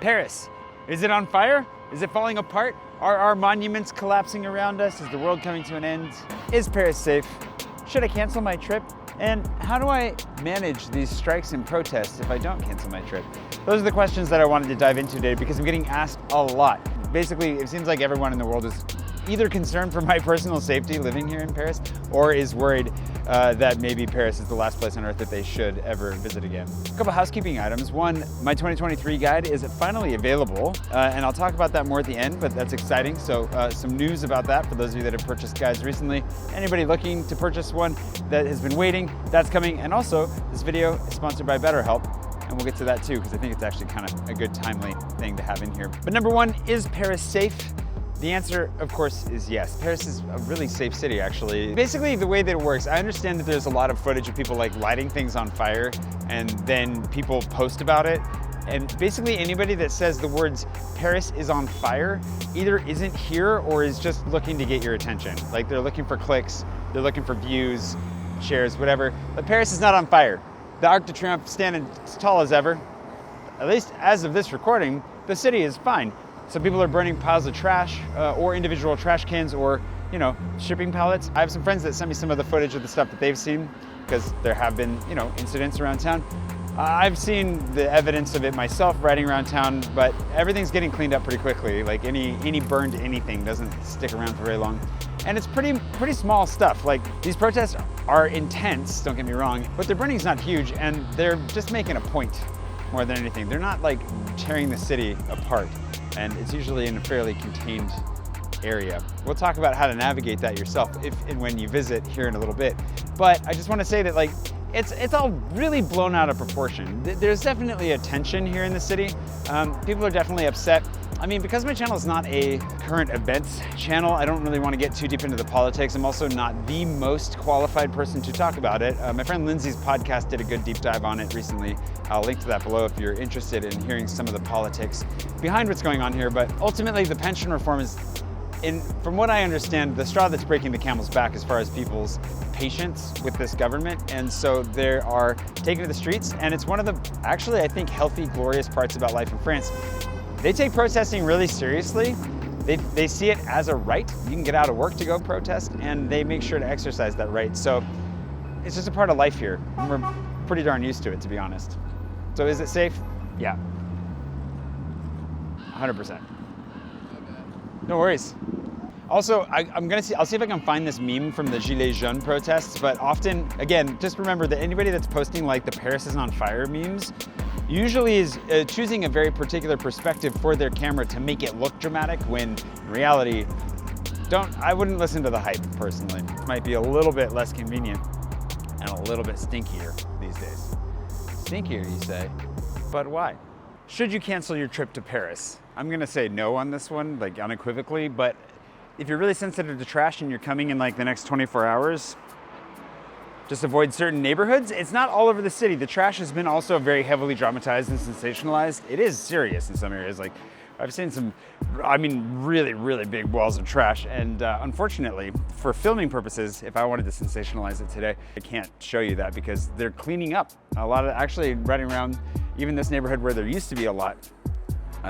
Paris, is it on fire? Is it falling apart? Are our monuments collapsing around us? Is the world coming to an end? Is Paris safe? Should I cancel my trip? And how do I manage these strikes and protests if I don't cancel my trip? Those are the questions that I wanted to dive into today because I'm getting asked a lot. Basically, it seems like everyone in the world is either concerned for my personal safety living here in Paris or is worried that maybe Paris is the last place on earth that they should ever visit again. A couple housekeeping items. One, my 2023 guide is finally available, and I'll talk about that more at the end, but that's exciting. So some news about that for those of you that have purchased guides recently. Anybody looking to purchase one that has been waiting, that's coming. And also, this video is sponsored by BetterHelp, and we'll get to that too, because I think it's actually kind of a good timely thing to have in here. But number one, is Paris safe? The answer, of course, is yes. Paris is a really safe city, actually. Basically, the way that it works, I understand that there's a lot of footage of people like lighting things on fire and then people post about it. And basically anybody that says the words Paris is on fire either isn't here or is just looking to get your attention. Like they're looking for clicks, they're looking for views, shares, whatever. But Paris is not on fire. The Arc de Triomphe standing as tall as ever. At least as of this recording, the city is fine. Some people are burning piles of trash or individual trash cans or, shipping pallets. I have some friends that sent me some of the footage of the stuff that they've seen because there have been, incidents around town. I've seen the evidence of it myself riding around town, but everything's getting cleaned up pretty quickly. Like any burned anything doesn't stick around for very long. And it's pretty small stuff. Like these protests are intense, don't get me wrong, but their burning's not huge and they're just making a point more than anything. They're not like tearing the city apart. And it's usually in a fairly contained area. We'll talk about how to navigate that yourself if and when you visit here in a little bit. But I just want to say that it's all really blown out of proportion. There's definitely a tension here in the city. People are definitely upset. I mean, because my channel is not a current events channel, I don't really want to get too deep into the politics. I'm also not the most qualified person to talk about it. My friend Lindsay's podcast did a good deep dive on it recently. I'll link to that below if you're interested in hearing some of the politics behind what's going on here. But ultimately, the pension reform is, from what I understand, the straw that's breaking the camel's back as far as people's patience with this government. And so they are taking to the streets. And it's one of the, actually, I think, healthy, glorious parts about life in France. They take protesting really seriously. They see it as a right. You can get out of work to go protest, and they make sure to exercise that right. So it's just a part of life here. And we're pretty darn used to it, to be honest. So is it safe? Yeah. 100%. No worries. Also, I'll see if I can find this meme from the Gilets Jaunes protests, but often, again, just remember that anybody that's posting like the Paris is on fire memes usually is choosing a very particular perspective for their camera to make it look dramatic when in reality, I wouldn't listen to the hype personally. It might be a little bit less convenient and a little bit stinkier these days. Stinkier, you say, but why? Should you cancel your trip to Paris? I'm gonna say no on this one, like unequivocally, but if you're really sensitive to trash and you're coming in like the next 24 hours, just avoid certain neighborhoods. It's not all over the city. The trash has been also very heavily dramatized and sensationalized. It is serious in some areas. Like I've seen some, really, really big walls of trash. And unfortunately, for filming purposes, if I wanted to sensationalize it today, I can't show you that because they're cleaning up. A lot of, actually riding around even this neighborhood where there used to be a lot,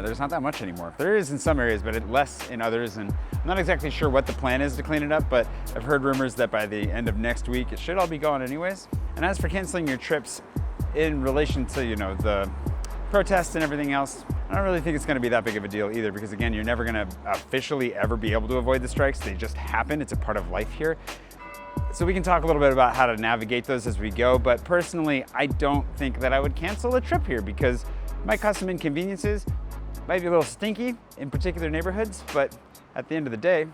there's not that much anymore. There is in some areas, but less in others. And I'm not exactly sure what the plan is to clean it up, but I've heard rumors that by the end of next week, it should all be gone anyways. And as for canceling your trips in relation to, the protests and everything else, I don't really think it's gonna be that big of a deal either, because again, you're never gonna officially ever be able to avoid the strikes. They just happen. It's a part of life here. So we can talk a little bit about how to navigate those as we go, but personally, I don't think that I would cancel a trip here because it might cause some inconveniences. Might be a little stinky in particular neighborhoods, but at the end of the day,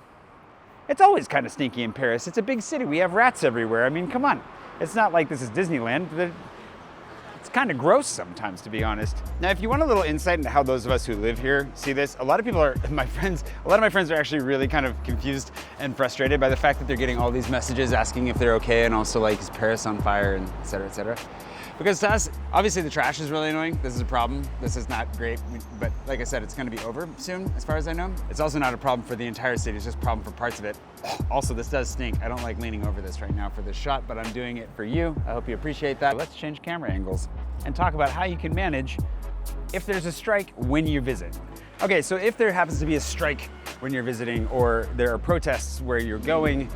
it's always kind of stinky in Paris. It's a big city. We have rats everywhere. I mean, come on. It's not like this is Disneyland. It's kind of gross sometimes, to be honest. Now, if you want a little insight into how those of us who live here see this, a lot of my friends are actually really kind of confused and frustrated by the fact that they're getting all these messages asking if they're okay and also like, is Paris on fire and et cetera, et cetera. Because to us, obviously the trash is really annoying. This is a problem. This is not great, but like I said, it's gonna be over soon, as far as I know. It's also not a problem for the entire city, it's just a problem for parts of it. Also, this does stink. I don't like leaning over this right now for this shot, but I'm doing it for you. I hope you appreciate that. Let's change camera angles and talk about how you can manage if there's a strike when you visit. Okay, so if there happens to be a strike when you're visiting or there are protests where you're going,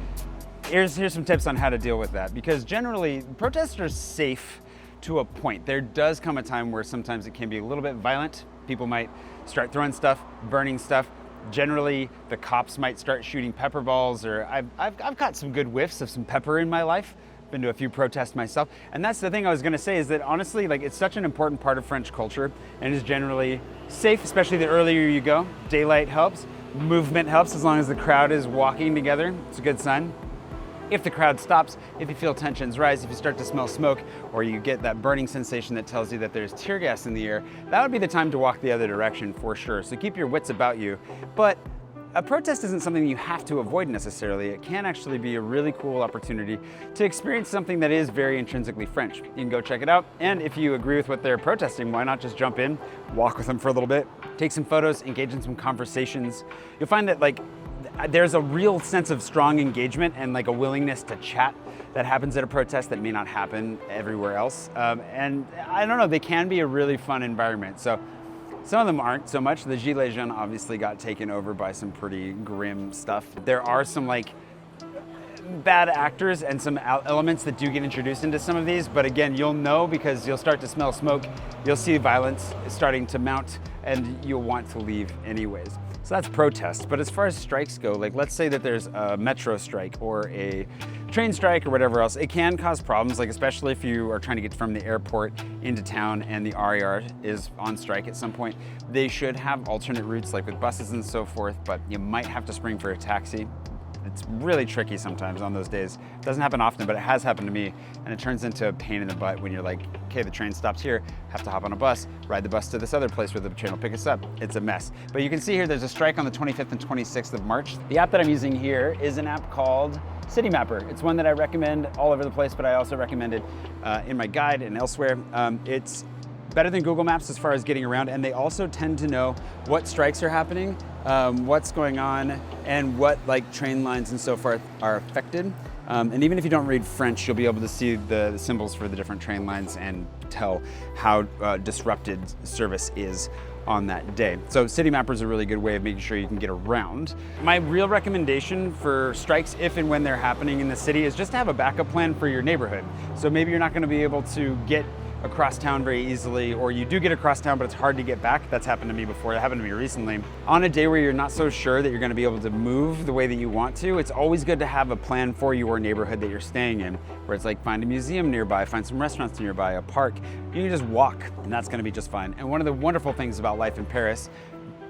here's some tips on how to deal with that, because generally protests are safe to a point. There does come a time where sometimes it can be a little bit violent. People might start throwing stuff, burning stuff. Generally, the cops might start shooting pepper balls, or I've got some good whiffs of some pepper in my life. Been to a few protests myself, and that's the thing I was going to say, is that honestly, like, it's such an important part of French culture and is generally safe, especially the earlier you go. Daylight helps, movement helps, as long as the crowd is walking together. It's a good sign. If the crowd stops, if you feel tensions rise, if you start to smell smoke, or you get that burning sensation that tells you that there's tear gas in the air, that would be the time to walk the other direction for sure. So keep your wits about you. But a protest isn't something you have to avoid necessarily. It can actually be a really cool opportunity to experience something that is very intrinsically French. You can go check it out, and if you agree with what they're protesting, why not just jump in, walk with them for a little bit, take some photos, engage in some conversations. You'll find that, like, there's a real sense of strong engagement and like a willingness to chat that happens at a protest that may not happen everywhere else. And I don't know, they can be a really fun environment. So some of them aren't so much. The Gilets Jaunes obviously got taken over by some pretty grim stuff. There are some like bad actors and some elements that do get introduced into some of these, but again, you'll know because you'll start to smell smoke, you'll see violence starting to mount, and you'll want to leave anyways. So that's protest. But as far as strikes go, like let's say that there's a metro strike or a train strike or whatever else, it can cause problems, like especially if you are trying to get from the airport into town and the RER is on strike at some point. They should have alternate routes like with buses and so forth, but you might have to spring for a taxi. It's really tricky sometimes on those days. It doesn't happen often, but it has happened to me, and it turns into a pain in the butt when you're like, okay, the train stops here, have to hop on a bus, ride the bus to this other place where the train will pick us up. It's a mess. But you can see here there's a strike on the 25th and 26th of March. The app that I'm using here is an app called City Mapper. It's one that I recommend all over the place, but I also recommend it in my guide and elsewhere. It's better than Google Maps as far as getting around, and they also tend to know what strikes are happening, what's going on, and what like train lines and so forth are affected. And even if you don't read French, you'll be able to see the symbols for the different train lines and tell how disrupted service is on that day. So City Mapper is a really good way of making sure you can get around. My real recommendation for strikes, if and when they're happening in the city, is just to have a backup plan for your neighborhood. So maybe you're not going to be able to get across town very easily, or you do get across town but it's hard to get back. That's happened to me before. It happened to me recently. On a day where you're not so sure that you're going to be able to move the way that you want to, it's always good to have a plan for your neighborhood that you're staying in, where it's like find a museum nearby, find some restaurants nearby, a park. You can just walk, and that's going to be just fine. And one of the wonderful things about life in Paris,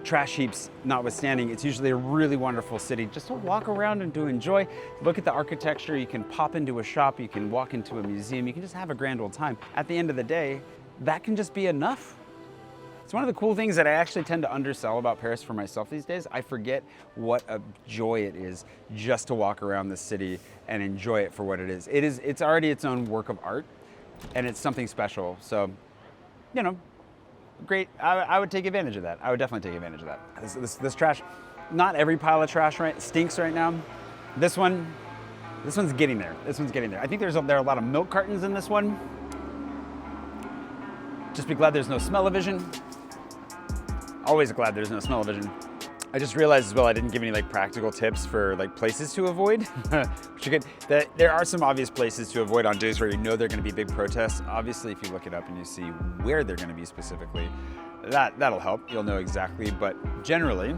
trash heaps notwithstanding, it's usually a really wonderful city just to walk around and to enjoy. Look at the architecture, you can pop into a shop, you can walk into a museum, you can just have a grand old time. At the end of the day, that can just be enough. It's one of the cool things that I actually tend to undersell about Paris for myself these days. I forget what a joy it is just to walk around the city and enjoy it for what it is. It's already its own work of art, and it's something special. So, you know, great. I would take advantage of that. I would definitely take advantage of that. This trash, not every pile of trash stinks right now. This one's getting there. This one's getting there. I think there are a lot of milk cartons in this one. Just be glad there's no smell-o-vision. Always glad there's no smell-o-vision. I just realized as well I didn't give any like practical tips for like places to avoid. Which you could, there are some obvious places to avoid on days where you know there are going to be big protests. Obviously, if you look it up and you see where they're going to be specifically, that'll help. You'll know exactly. But generally,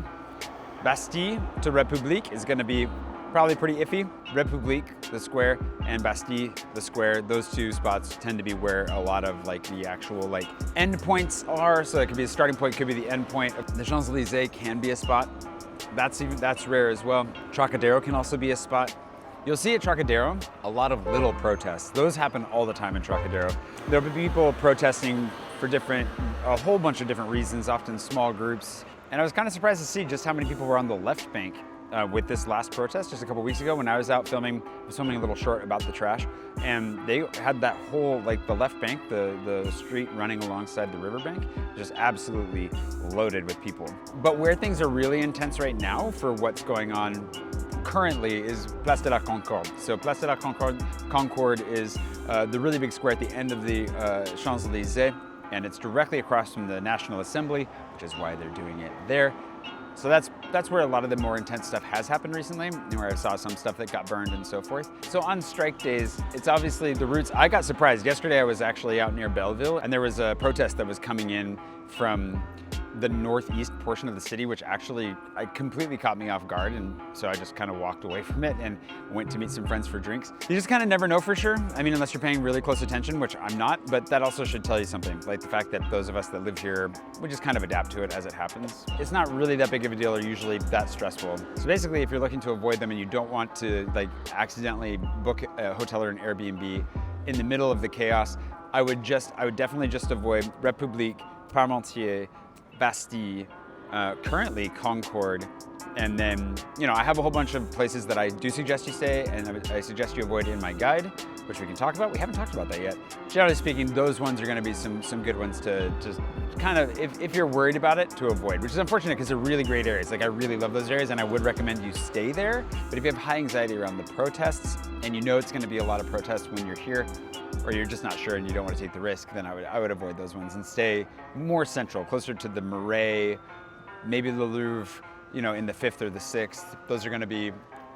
Bastille to République is going to be probably pretty iffy. République, the square, and Bastille, the square, those two spots tend to be where a lot of like the actual like endpoints are. So it could be a starting point, could be the end point. The Champs-Élysées can be a spot. That's rare as well. Trocadero can also be a spot. You'll see at Trocadero a lot of little protests. Those happen all the time in Trocadero. There'll be people protesting for a whole bunch of different reasons, often small groups. And I was kind of surprised to see just how many people were on the left bank with this last protest just a couple weeks ago when I was out filming a little short about the trash, and they had that whole like the left bank, the street running alongside the riverbank, just absolutely loaded with people. But where things are really intense right now for what's going on currently is Place de la Concorde. So Place de la Concorde is the really big square at the end of the Champs-Élysées. and it's directly across from the National Assembly, which is why they're doing it there. So that's where a lot of the more intense stuff has happened recently, where I saw some stuff that got burned and so forth. So on strike days, it's obviously the routes. I got surprised. Yesterday I was actually out near Belleville, and there was a protest that was coming in from the northeast portion of the city, which actually completely caught me off guard, and so I just kind of walked away from it and went to meet some friends for drinks. You just kind of never know for sure. I mean, unless you're paying really close attention, which I'm not, but that also should tell you something. Like the fact that those of us that live here, we just kind of adapt to it as it happens. It's not really that big of a deal or usually that stressful. So basically, if you're looking to avoid them and you don't want to like accidentally book a hotel or an Airbnb in the middle of the chaos, I would definitely just avoid République, Parmentier, Bastille, currently Concord, and then, you know, I have a whole bunch of places that I do suggest you stay and I suggest you avoid in my guide, which we can talk about. We haven't talked about that yet. Generally speaking, those ones are gonna be some good ones to just kind of, if you're worried about it, to avoid, which is unfortunate because they're really great areas. Like I really love those areas and I would recommend you stay there. But if you have high anxiety around the protests and you know it's gonna be a lot of protests when you're here, or you're just not sure and you don't want to take the risk, then I would avoid those ones and stay more central, closer to the Marais, maybe the Louvre, you know, in the 5th or the 6th. Those are going to be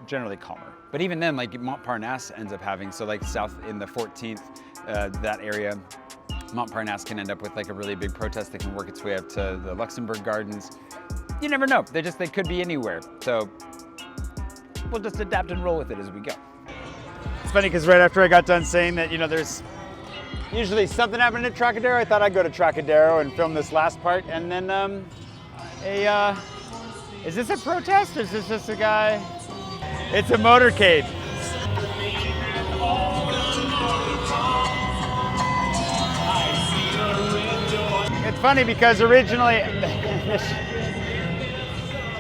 generally calmer. But even then, like Montparnasse ends up having, so like south in the 14th, that area, Montparnasse can end up with like a really big protest that can work its way up to the Luxembourg Gardens. You never know. They could be anywhere. So we'll just adapt and roll with it as we go. It's funny because right after I got done saying that, you know, there's usually something happening at Trocadero, I thought I'd go to Trocadero and film this last part, and then is this a protest or is this just a guy? It's a motorcade. It's funny because originally,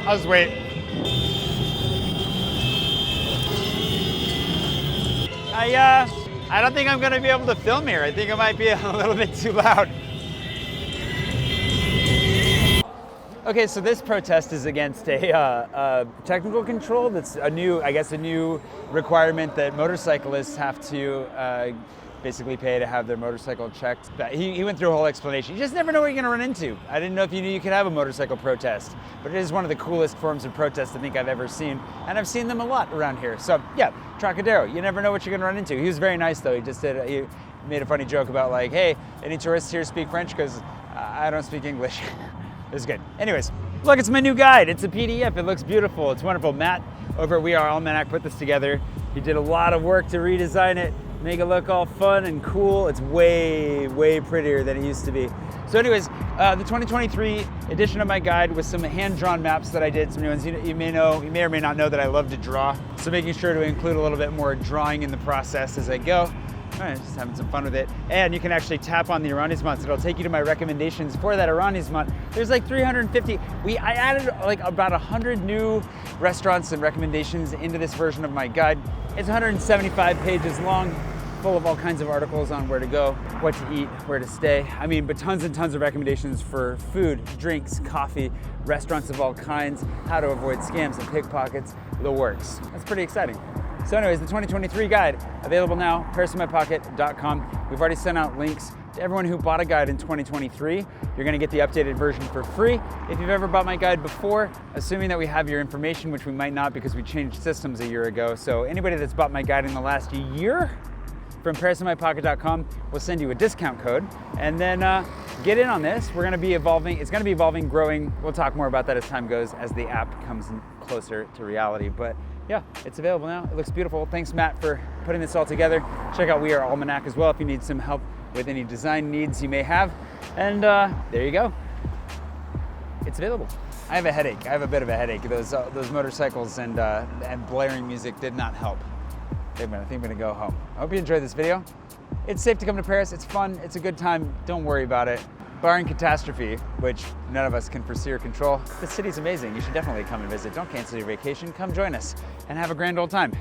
I'll just wait. I don't think I'm gonna be able to film here. I think it might be a little bit too loud. Okay, so this protest is against a technical control that's a new requirement that motorcyclists have to basically pay to have their motorcycle checked. He went through a whole explanation. You just never know what you're gonna run into. I didn't know if you knew you could have a motorcycle protest, but it is one of the coolest forms of protest I think I've ever seen, and I've seen them a lot around here. So yeah, Trocadero, you never know what you're gonna run into. He was very nice though. He made a funny joke about like, hey, any tourists here speak French? Because I don't speak English. It was good. Anyways, look, it's my new guide. It's a PDF. It looks beautiful. It's wonderful. Matt over at We Are Almanac put this together. He did a lot of work to redesign it, make it look all fun and cool. It's way, way prettier than it used to be. So anyways, the 2023 edition of my guide with some hand-drawn maps that I did, some new ones. You may or may not know that I love to draw. So making sure to include a little bit more drawing in the process as I go. All right, just having some fun with it. And you can actually tap on the arrondissements. It'll take you to my recommendations for that arrondissement. There's like 350. I added like about 100 new restaurants and recommendations into this version of my guide. It's 175 pages long, full of all kinds of articles on where to go, what to eat, where to stay. I mean, but tons and tons of recommendations for food, drinks, coffee, restaurants of all kinds, how to avoid scams and pickpockets, the works. That's pretty exciting. So anyways, the 2023 guide, available now, purseInMyPocket.com. We've already sent out links to everyone who bought a guide in 2023. You're gonna get the updated version for free. If you've ever bought my guide before, assuming that we have your information, which we might not because we changed systems a year ago. So anybody that's bought my guide in the last year, from PurseInMyPocket.com, we'll send you a discount code, and then get in on this. We're gonna be evolving, it's gonna be evolving, growing. We'll talk more about that as time goes, as the app comes closer to reality. But yeah, it's available now. It looks beautiful. Thanks, Matt, for putting this all together. Check out We Are Almanac as well if you need some help with any design needs you may have. And there you go. It's available. I have a headache. I have a bit of a headache. Those motorcycles and blaring music did not help. I think I'm gonna go home. I hope you enjoyed this video. It's safe to come to Paris. It's fun. It's a good time. Don't worry about it. Barring catastrophe, which none of us can foresee or control, the city's amazing. You should definitely come and visit. Don't cancel your vacation. Come join us and have a grand old time.